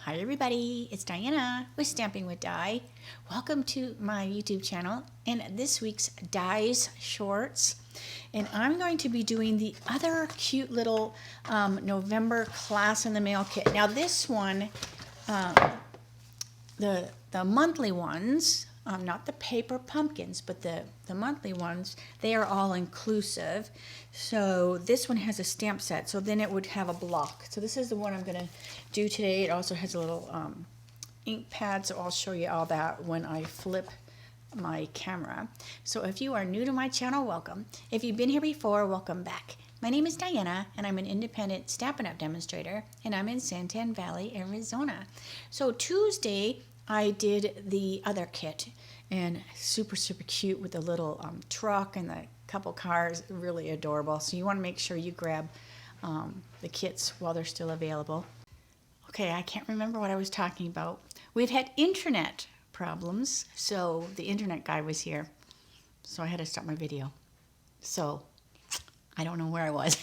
Hi everybody, it's Diana with Stamping with Di. Welcome to my YouTube channel and this week's Di's Shorts. And I'm going to be doing the other cute little November class in the mail kit. Now this one, the monthly ones, not the paper pumpkins, but the monthly ones, they are all inclusive. So this one has a stamp set, so then it would have a block. So this is the one I'm going to do today. It also has a little ink pad, so I'll show you all that when I flip my camera. So if you are new to my channel, welcome. If you've been here before, welcome back. My name is Diana, and I'm an independent Stampin' Up demonstrator, and I'm in Santan Valley, Arizona. So Tuesday, I did the other kit, and super cute with the little truck and the couple cars, really adorable. So you want to make sure you grab the kits while they're still available. Okay, I can't remember what I was talking about. We've had internet problems, so the internet guy was here, so I had to stop my video. So I don't know where I was.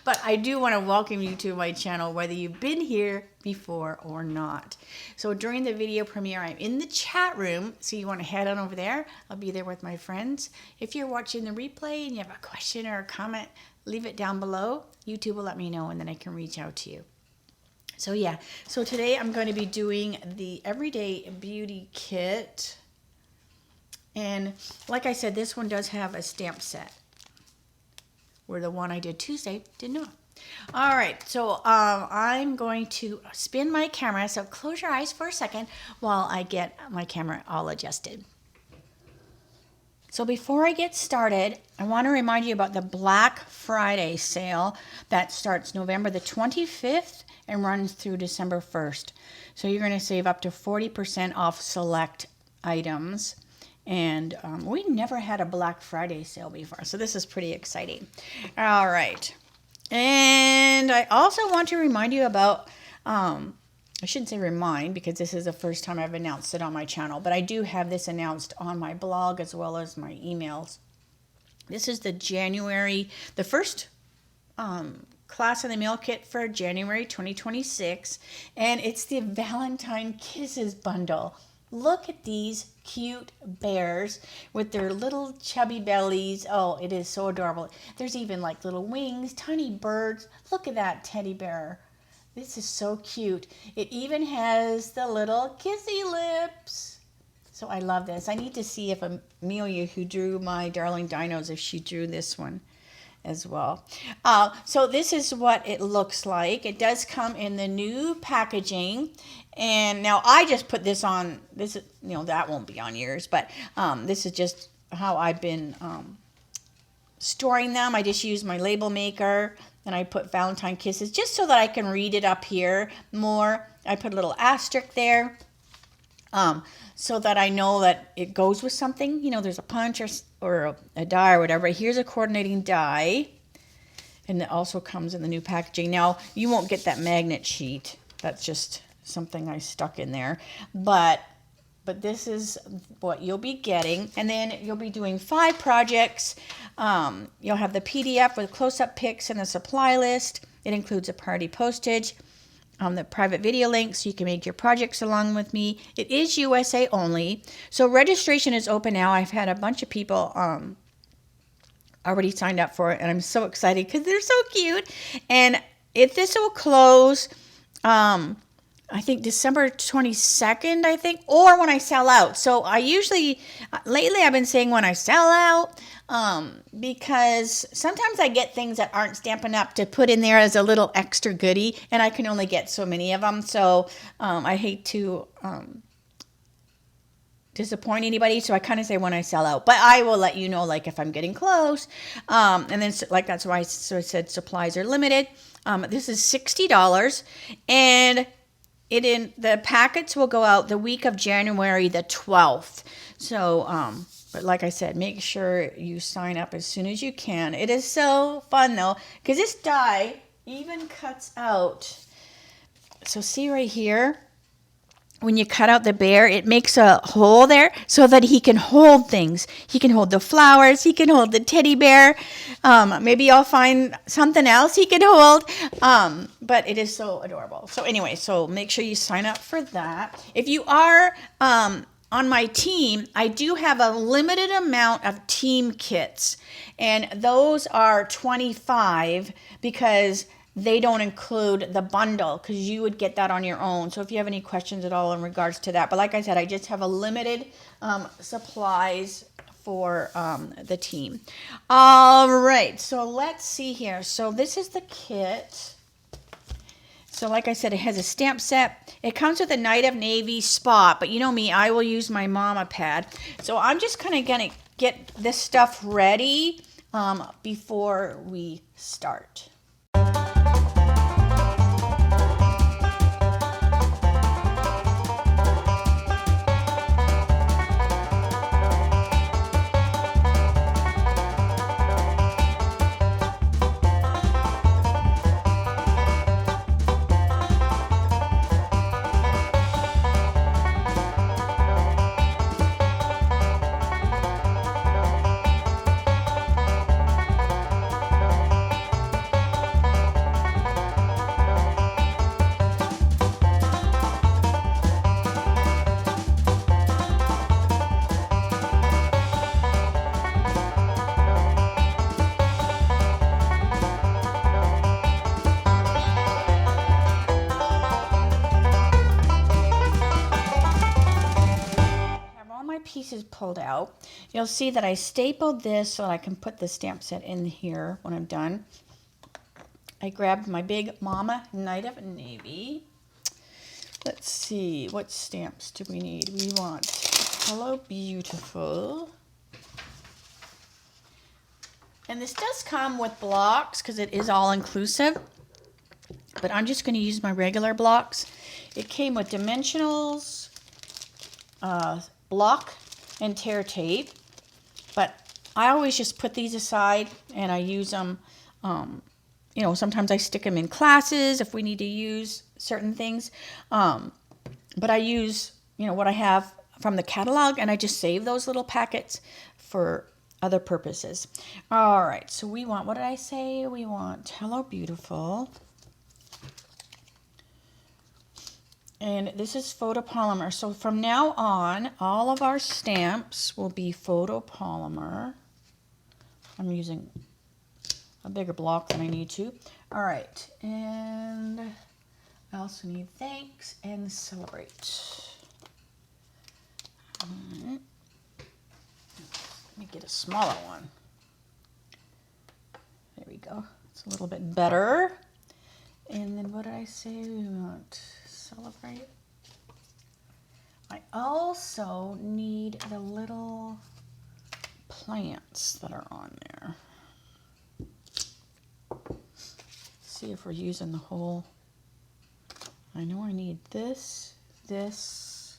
But I do want to welcome you to my channel, whether you've been here before or not. So during the video premiere, I'm in the chat room, so you want to head on over there. I'll be there with my friends. If you're watching the replay and you have a question or a comment, leave it down below. YouTube will let me know, and then I can reach out to you. So yeah, so today I'm going to be doing the Everyday Beauty Kit. And like I said, this one does have a stamp set, where the one I did Tuesday did not. All right, so I'm going to spin my camera, so close your eyes for a second while I get my camera all adjusted. So before I get started, I want to remind you about the Black Friday sale that starts November the 25th and runs through December 1st. So you're going to save up to 40% off select items. And we never had a Black Friday sale before, so this is pretty exciting. All right. And I also want to remind you about, I shouldn't say remind because this is the first time I've announced it on my channel, but I do have this announced on my blog as well as my emails. This is the first class in the mail kit for January 2026, and it's the Valentine Kisses bundle. Look at these cute bears with their little chubby bellies. Oh, it is so adorable. There's even like little wings, tiny birds. Look at that teddy bear. This is so cute. It even has the little kissy lips. So I love this. I need to see if Amelia, who drew my Darling Dinos, if she drew this one as well. So this is what it looks like. It does come in the new packaging, and now I just put this on. This is, that won't be on yours, but this is just how I've been storing them. I just use my label maker, and I put Valentine Kisses just so that I can read it up here more. I put a little asterisk there, so that I know that it goes with something. There's a punch or a die or whatever. Here's a coordinating die, and it also comes in the new packaging. Now, you won't get that magnet sheet. That's just something I stuck in there. But this is what you'll be getting. And then you'll be doing 5 projects. You'll have the PDF with close-up pics and the supply list. It includes a party postage. The private video link so you can make your projects along with me. It is USA only. So registration is open now. I've had a bunch of people already signed up for it, and I'm so excited because they're so cute. And if this will close, I think December 22nd, or when I sell out. So I usually, lately I've been saying when I sell out, because sometimes I get things that aren't Stampin' Up to put in there as a little extra goodie, and I can only get so many of them. So I hate to disappoint anybody, so I kind of say when I sell out. But I will let you know, like, if I'm getting close. And then, like, that's why I said supplies are limited. This is $60, and the packets will go out the week of January the 12th. So, but like I said, make sure you sign up as soon as you can. It is so fun though, because this die even cuts out. So see right here, when you cut out the bear, it makes a hole there so that he can hold things. He can hold the flowers. He can hold the teddy bear. Maybe I'll find something else he can hold. but it is so adorable. So anyway, so make sure you sign up for that. If you are on my team, I do have a limited amount of team kits, and those are 25 because they don't include the bundle, because you would get that on your own. So if you have any questions at all in regards to that, but like I said, I just have a limited supplies for the team. All right, so let's see here. So this is the kit. So like I said, it has a stamp set. It comes with a Night of Navy spot, but you know me, I will use my mama pad. So I'm just kind of gonna get this stuff ready before we start. Pieces pulled out. You'll see that I stapled this so I can put the stamp set in here when I'm done. I grabbed my big Mama Night of Navy. Let's see, what stamps do we need? We want Hello Beautiful. And this does come with blocks because it is all inclusive, but I'm just going to use my regular blocks. It came with dimensionals, block and tear tape, but I always just put these aside and I use them, you know, sometimes I stick them in classes if we need to use certain things, but I use, you know, what I have from the catalog, and I just save those little packets for other purposes. All right, so we want, what did I say? We want Hello Beautiful. And this is photopolymer. So from now on, all of our stamps will be photopolymer. I'm using a bigger block than I need to. All right, and I also need thanks and celebrate. All right. Let me get a smaller one. There we go. It's a little bit better. And then what did I say we want? Celebrate. I also need the little plants that are on there. See if we're using the whole. I know I need this, this.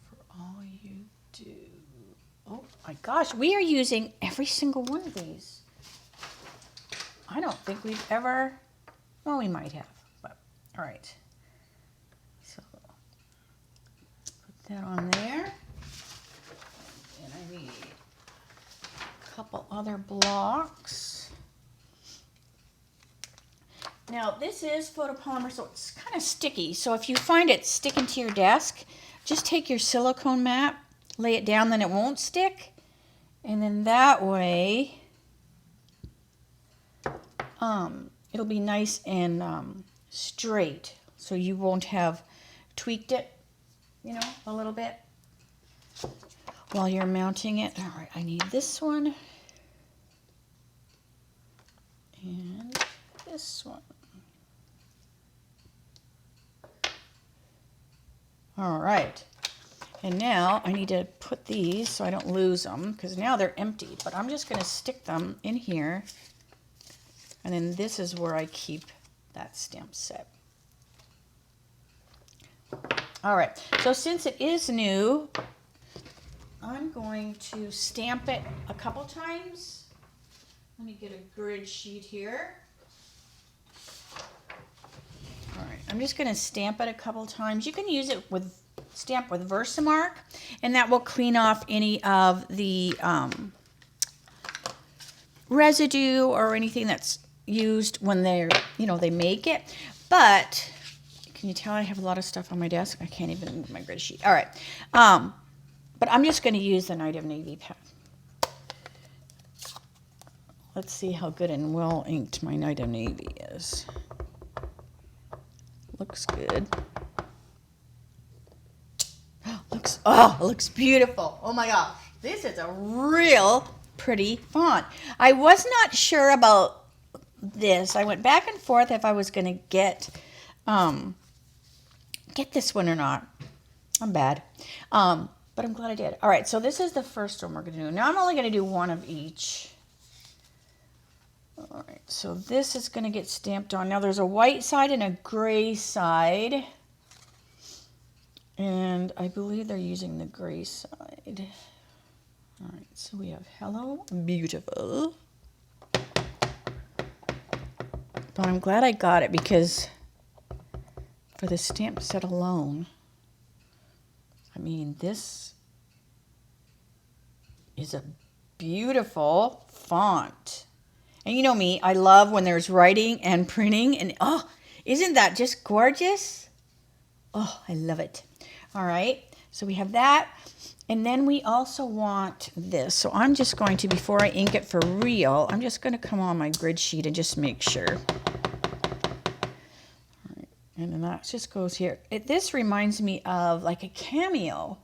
For all you do. Oh my gosh, we are using every single one of these. I don't think we've ever, well, we might have, but all right. So put that on there. And I need a couple other blocks. Now this is photopolymer, so it's kind of sticky. So if you find it sticking to your desk, just take your silicone mat, lay it down, then it won't stick. And then that way, it'll be nice and straight, so you won't have tweaked it, you know, a little bit while you're mounting it. All right, I need this one and this one. All right, and now I need to put these so I don't lose them, because now they're empty, but I'm just going to stick them in here. And then this is where I keep that stamp set. All right, so since it is new, I'm going to stamp it a couple times. Let me get a grid sheet here. All right, I'm just going to stamp it a couple times. You can use it with stamp with Versamark, and that will clean off any of the residue or anything that's used when they're, they make it. But can you tell I have a lot of stuff on my desk? I can't even move my grid sheet. All right. But I'm just going to use the Night of Navy pad. Let's see how good and well inked my Night of Navy is. Looks good. It looks beautiful. Oh my gosh. This is a real pretty font. I was not sure about this. I went back and forth if I was going to get this one or not. I'm bad. But I'm glad I did. All right, so this is the first one we're going to do. Now I'm only going to do one of each. All right, so this is going to get stamped on. Now there's a white side and a gray side. And I believe they're using the gray side. All right, so we have Hello Beautiful. But I'm glad I got it because for the stamp set alone, I mean, this is a beautiful font. And you know me, I love when there's writing and printing. And oh, isn't that just gorgeous? Oh, I love it. All right, so we have that. And then we also want this. So I'm just going to, before I ink it for real, I'm just going to come on my grid sheet and just make sure. All right, and then that just goes here. This reminds me of like a cameo,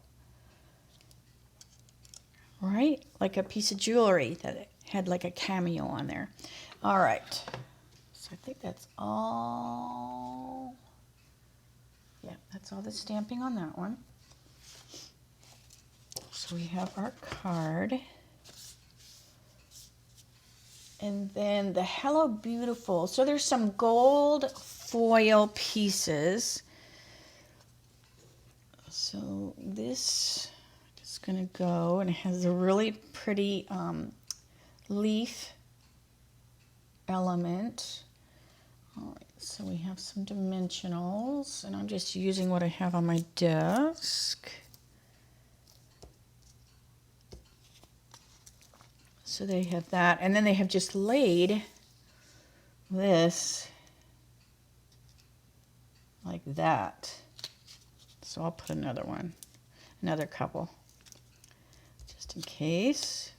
right? Like a piece of jewelry that had like a cameo on there. All right, so I think that's all. Yeah, that's all the stamping on that one. So we have our card. And then the Hello Beautiful. So there's some gold foil pieces. So this is going to go, and it has a really pretty leaf element. All right, so we have some dimensionals, and I'm just using what I have on my desk. So they have that, and then they have just laid this like that. So I'll put another one, another couple, just in case.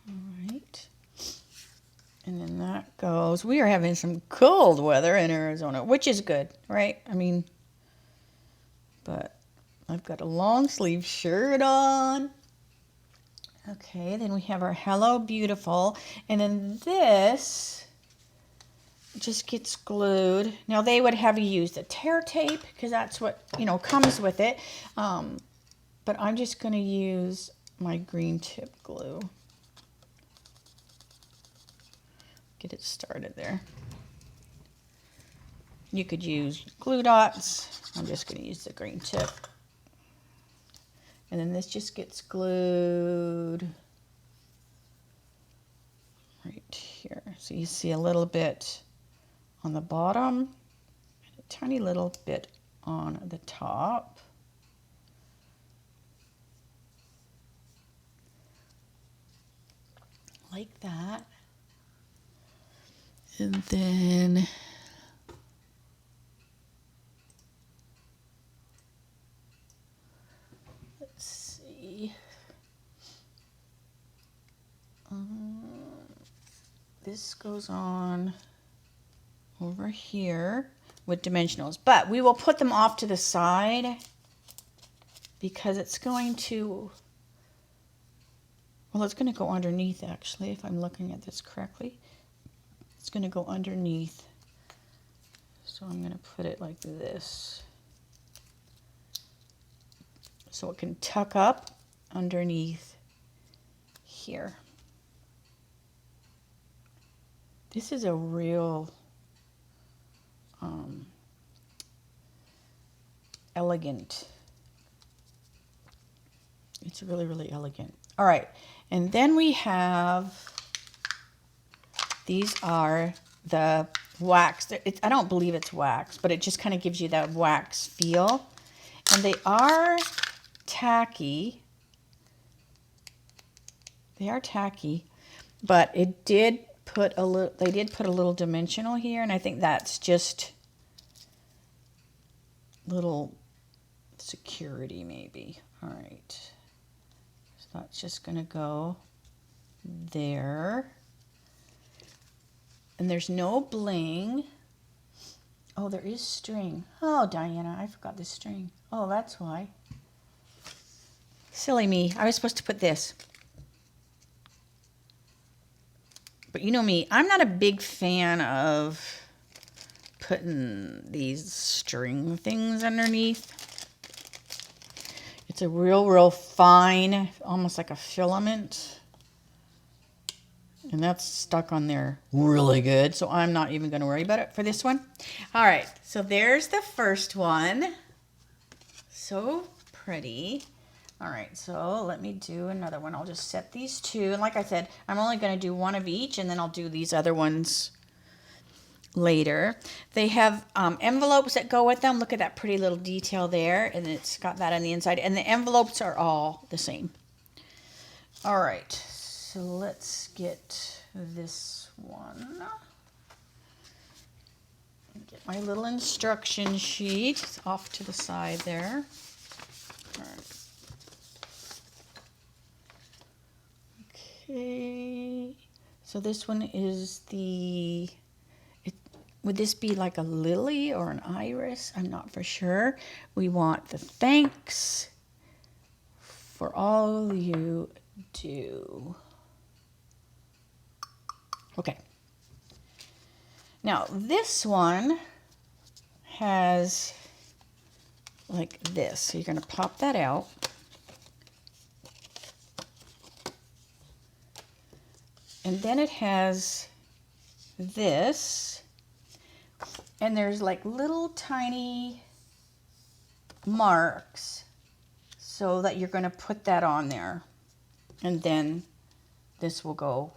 All right. And then that goes. We are having some cold weather in Arizona, which is good, right? I mean, but I've got a long sleeve shirt on. Okay, then we have our Hello Beautiful, and then this just gets glued. Now they would have you use the tear tape because that's what, comes with it. But I'm just going to use my green tip glue. Get it started there. You could use glue dots. I'm just going to use the green tip. And then this just gets glued right here. So you see a little bit on the bottom and a tiny little bit on the top. Like that. And then let's see. This goes on over here with dimensionals, but we will put them off to the side because it's going to, well, it's going to go underneath actually, if I'm looking at this correctly. It's going to go underneath. So I'm going to put it like this. So it can tuck up underneath here. This is a real elegant. It's really, really elegant. All right, and then we have, these are the wax. I don't believe it's wax, but it just kind of gives you that wax feel. And they are tacky. They are tacky, but it did put a little, they did put a little dimensional here, and I think that's just little security maybe. All right, so that's just gonna go there. And there's no bling. Oh, there is string. Oh, Diana, I forgot this string. Oh, that's why. Silly me. I was supposed to put this. But you know me, I'm not a big fan of putting these string things underneath. It's a real fine, almost like a filament. And that's stuck on there really good, so I'm not even going to worry about it for this one. All right, so there's the first one. So pretty. All right, so let me do another one. I'll just set these two. And like I said, I'm only going to do one of each, and then I'll do these other ones later. They have envelopes that go with them. Look at that pretty little detail there, and it's got that on the inside. And the envelopes are all the same. All right, so let's get this one. Get my little instruction sheet off to the side there. All right. Okay, so this one is the, would this be like a lily or an iris? I'm not for sure. We want the thanks for all you do. Okay. Now this one has like this. So you're going to pop that out. And then it has this, and there's like little tiny marks so that you're going to put that on there. And then this will go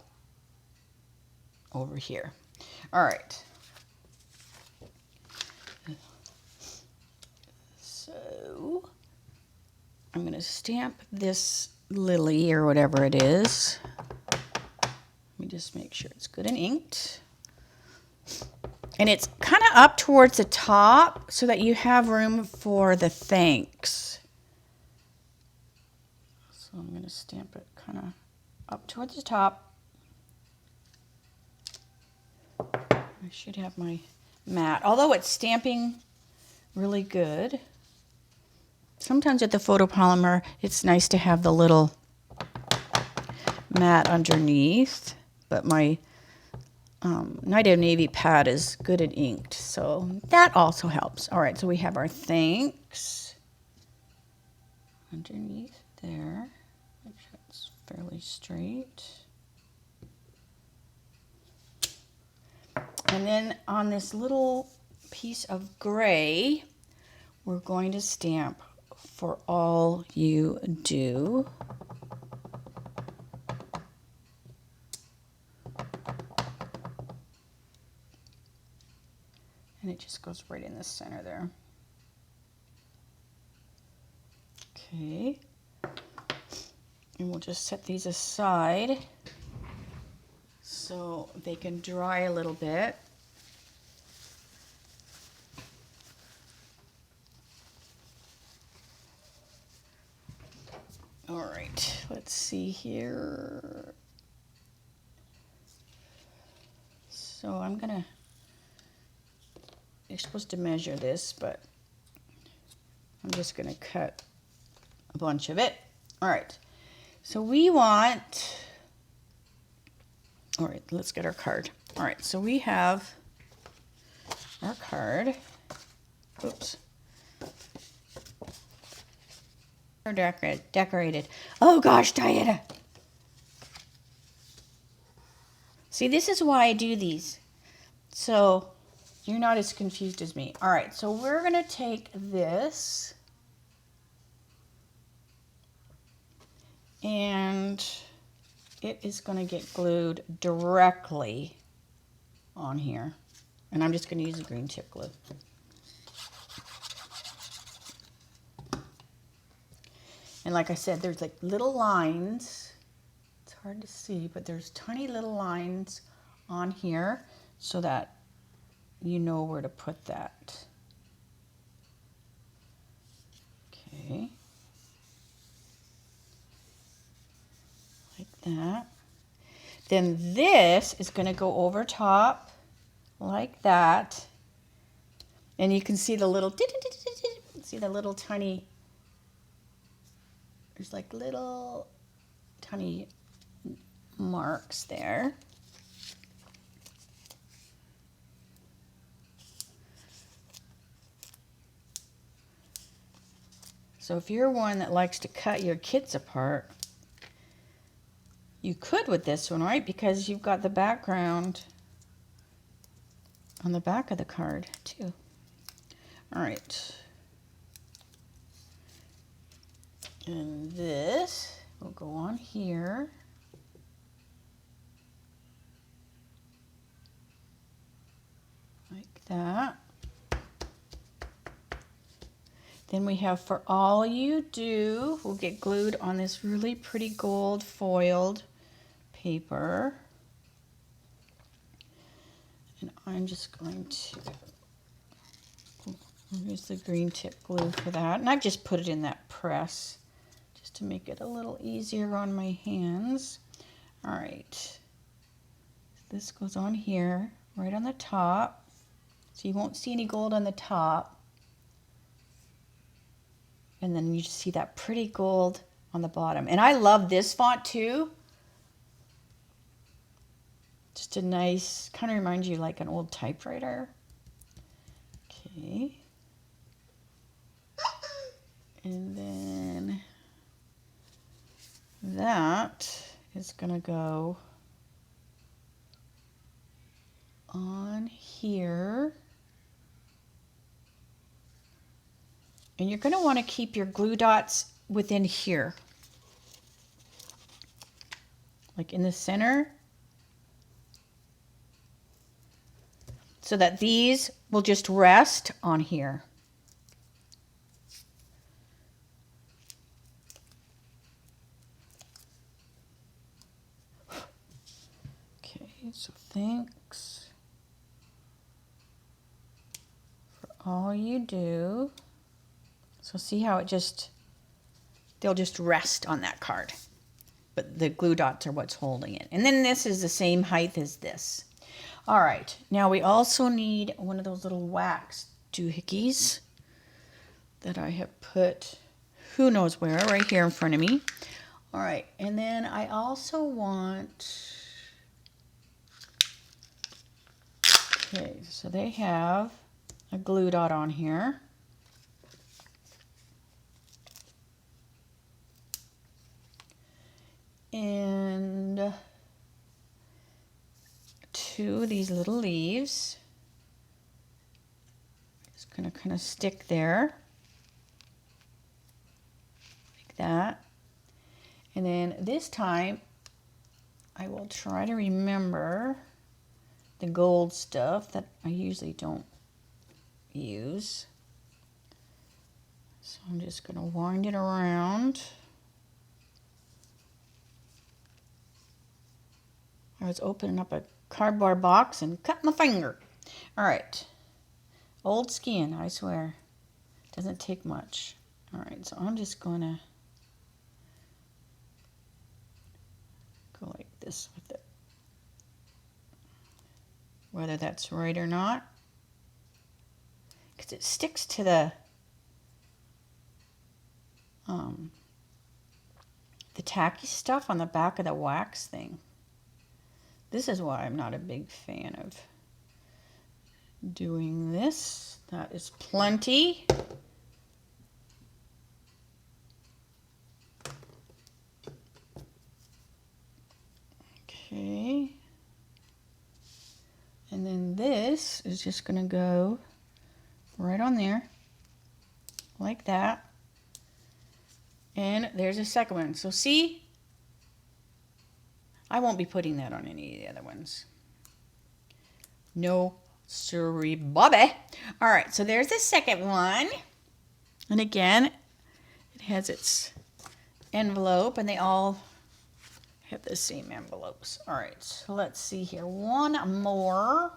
over here. All right. So I'm going to stamp this lily or whatever it is. Let me just make sure it's good and inked. And it's kind of up towards the top so that you have room for the thanks. So I'm going to stamp it kind of up towards the top. I should have my mat. Although it's stamping really good. Sometimes with the photopolymer, it's nice to have the little mat underneath. But my Night of Navy pad is good and inked, so that also helps. All right, so we have our thanks underneath there. Make sure it's fairly straight. And then on this little piece of gray, we're going to stamp for all you do. And it just goes right in the center there. Okay. And we'll just set these aside so they can dry a little bit. All right, let's see here. So I'm gonna, you're supposed to measure this, but I'm just going to cut a bunch of it. All right. So we want, all right, let's get our card. All right. So we have our card. Oops. Decorated. Oh gosh, Diana. See, this is why I do these. So you're not as confused as me. All right, so we're going to take this and it is going to get glued directly on here. And I'm just going to use a green tip glue. And like I said, there's like little lines. It's hard to see, but there's tiny little lines on here so that you know where to put that. Okay. Like that. Then this is going to go over top like that. And you can see the little, see the little tiny, there's like little tiny marks there. So if you're one that likes to cut your kits apart, you could with this one, right? Because you've got the background on the back of the card too. All right. And this will go on here. Like that. Then we have For All You Do will get glued on this really pretty gold foiled paper. And I'm just going to use the green tip glue for that. And I've just put it in that press just to make it a little easier on my hands. All right. This goes on here, right on the top. So you won't see any gold on the top. And then you just see that pretty gold on the bottom. And I love this font too. Just a nice, kind of reminds you like an old typewriter. Okay. And then that is going to go on here. And you're going to want to keep your glue dots within here. Like in the center. So that these will just rest on here. Okay, so thanks for all you do. So see how it just, they'll just rest on that card. But the glue dots are what's holding it. And then this is the same height as this. All right, now we also need one of those little wax doohickeys that I have put who knows where, right here in front of me. All right, and then I also want, okay, so they have a glue dot on here. And two of these little leaves. Just gonna kind of stick there like that. And then this time I will try to remember the gold stuff that I usually don't use. So I'm just gonna wind it around. I was opening up a cardboard box and cut my finger. All right. Old skin, I swear. Doesn't take much. All right, so I'm just going to go like this with it. Whether that's right or not. Because it sticks to the tacky stuff on the back of the wax thing. This is why I'm not a big fan of doing this. That is plenty. Okay. And then this is just going to go right on there, like that. And there's a second one. So see? I won't be putting that on any of the other ones. No, sorry, Bobby. All right, so there's the second one. And again, it has its envelope, and they all have the same envelopes. All right, so let's see here. One more.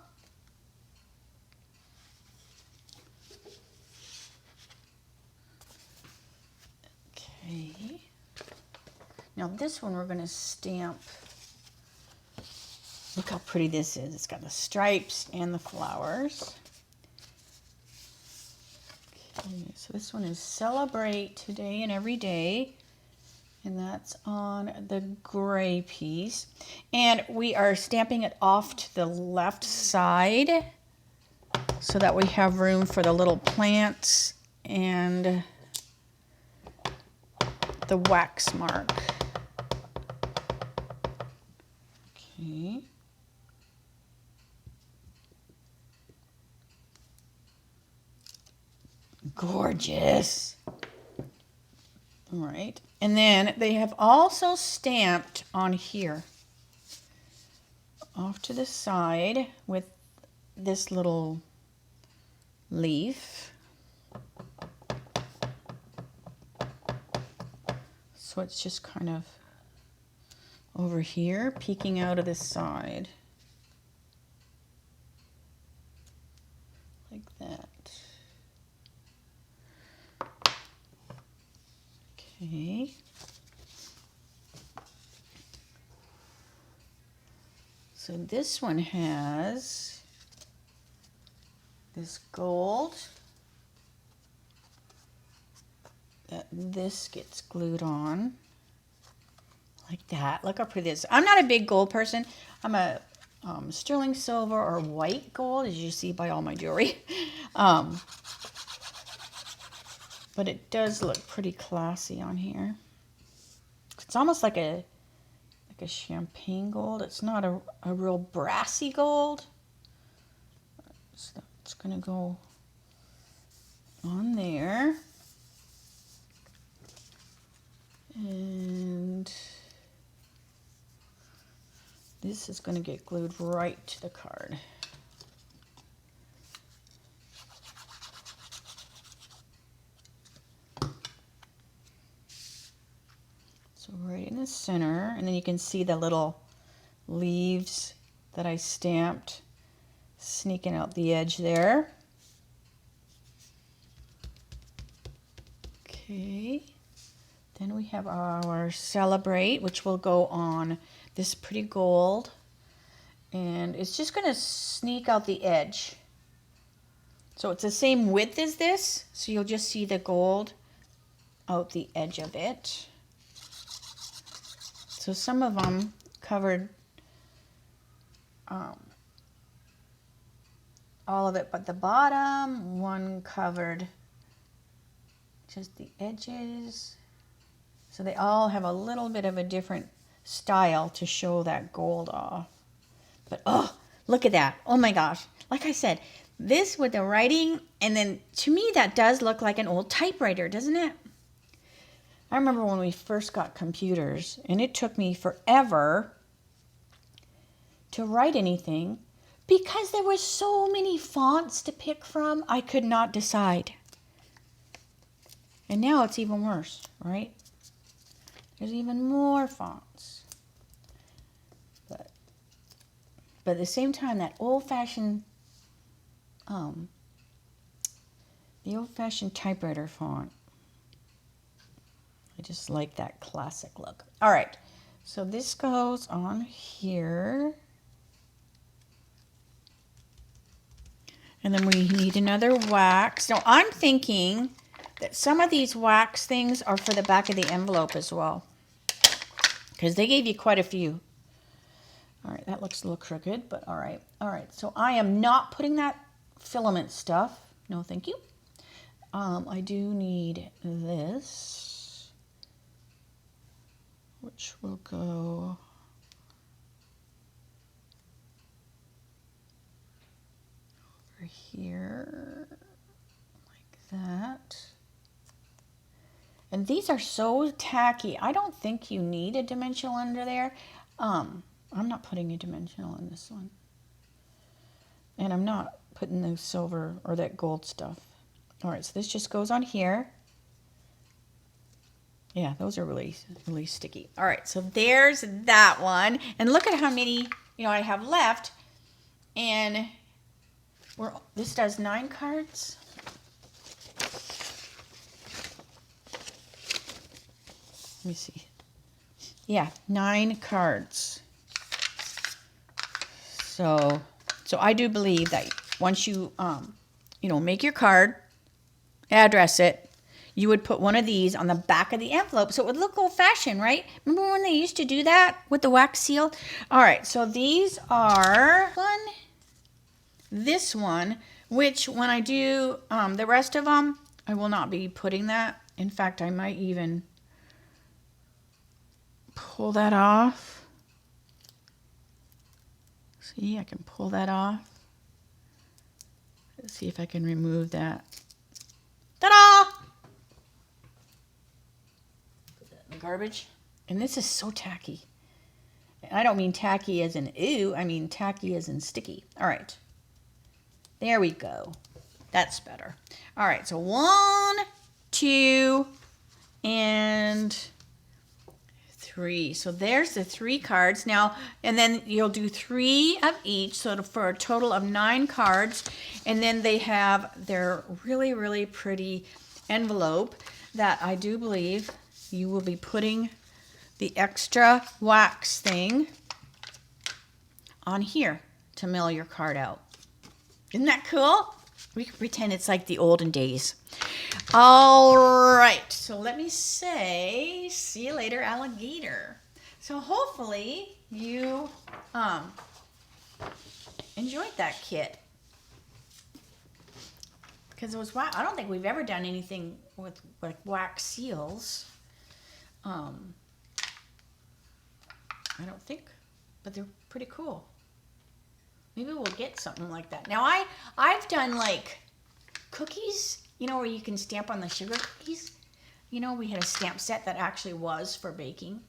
Okay. Now this one we're going to stamp. Look how pretty this is. It's got the stripes and the flowers. Okay, so this one is Celebrate Today and Every Day. And that's on the gray piece. And we are stamping it off to the left side so that we have room for the little plants and the wax mark. Okay. Gorgeous. All right. And then they have also stamped on here off to the side with this little leaf. So it's just kind of over here, peeking out of the side. Like that. Okay. So this one has this gold that this gets glued on like that. Look how pretty this is. I'm not a big gold person. I'm a sterling silver or white gold, as you see by all my jewelry. But it does look pretty classy on here. It's almost like a champagne gold. It's not a real brassy gold. So it's going to go on there. And this is going to get glued right to the card. So right in the center, and then you can see the little leaves that I stamped sneaking out the edge there. Okay, then we have our Celebrate, which will go on this pretty gold, and it's just going to sneak out the edge. So it's the same width as this, so you'll just see the gold out the edge of it. So some of them covered all of it but the bottom. One covered just the edges. So they all have a little bit of a different style to show that gold off. But oh, look at that. Oh my gosh. Like I said, this with the writing, and then to me that does look like an old typewriter, doesn't it? I remember when we first got computers, and it took me forever to write anything because there were so many fonts to pick from, I could not decide. And now it's even worse, right? There's even more fonts. But at the same time, that old-fashioned, the old-fashioned typewriter font, I just like that classic look. All right, so this goes on here. And then we need another wax. Now I'm thinking that some of these wax things are for the back of the envelope as well, because they gave you quite a few. All right, that looks a little crooked, but all right. All right, so I am not putting that filament stuff. No, thank you. I do need this, which will go over here like that. And these are so tacky. I don't think you need a dimensional under there. I'm not putting a dimensional in this one. And I'm not putting the silver or that gold stuff. All right, so this just goes on here. Yeah, those are really, really sticky. All right, so there's that one. And look at how many, I have left. And this does 9 cards. Let me see. Yeah, 9 cards. So I do believe that once you, make your card, address it, you would put one of these on the back of the envelope so it would look old-fashioned, right? Remember when they used to do that with the wax seal? All right, so these are this one, which when I do the rest of them, I will not be putting that. In fact, I might even pull that off. See, I can pull that off. Let's see if I can remove that. Ta-da! Put that in the garbage. And this is so tacky. I don't mean tacky as in ew, I mean tacky as in sticky. All right. There we go. That's better. All right, so 1, 2, and 3. So there's the 3 cards. Now, and then you'll do 3 of each, so for a total of 9 cards. And then they have their really, really pretty envelope that I do believe you will be putting the extra wax thing on here to mail your card out. Isn't that cool? We can pretend it's like the olden days. All right, so let me say, see you later, alligator. So hopefully you enjoyed that kit. Because it was wax. I don't think we've ever done anything with wax seals. I don't think, but they're pretty cool. Maybe we'll get something like that. Now I've done like cookies, where you can stamp on the sugar cookies. We had a stamp set that actually was for baking.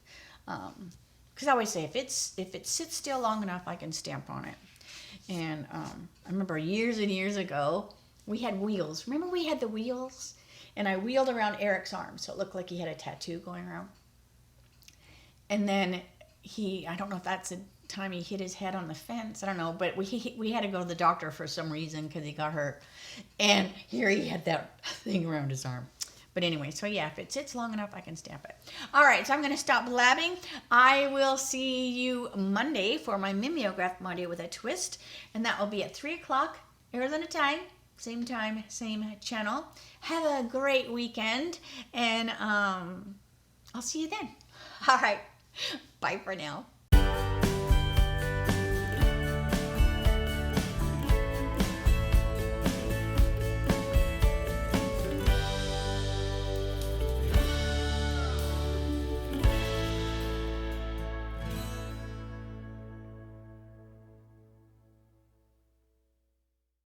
Because I always say if it sits still long enough, I can stamp on it. And I remember years and years ago, we had wheels. Remember we had the wheels? And I wheeled around Eric's arm so it looked like he had a tattoo going around. And then I don't know if that's the time he hit his head on the fence. I don't know, but we had to go to the doctor for some reason because he got hurt. And here he had that thing around his arm. But anyway, so yeah, if it sits long enough, I can stamp it. All right, so I'm going to stop blabbing. I will see you Monday for my Mimeograph Monday with a Twist. And that will be at 3 o'clock Arizona time, same channel. Have a great weekend. And I'll see you then. All right, bye for now.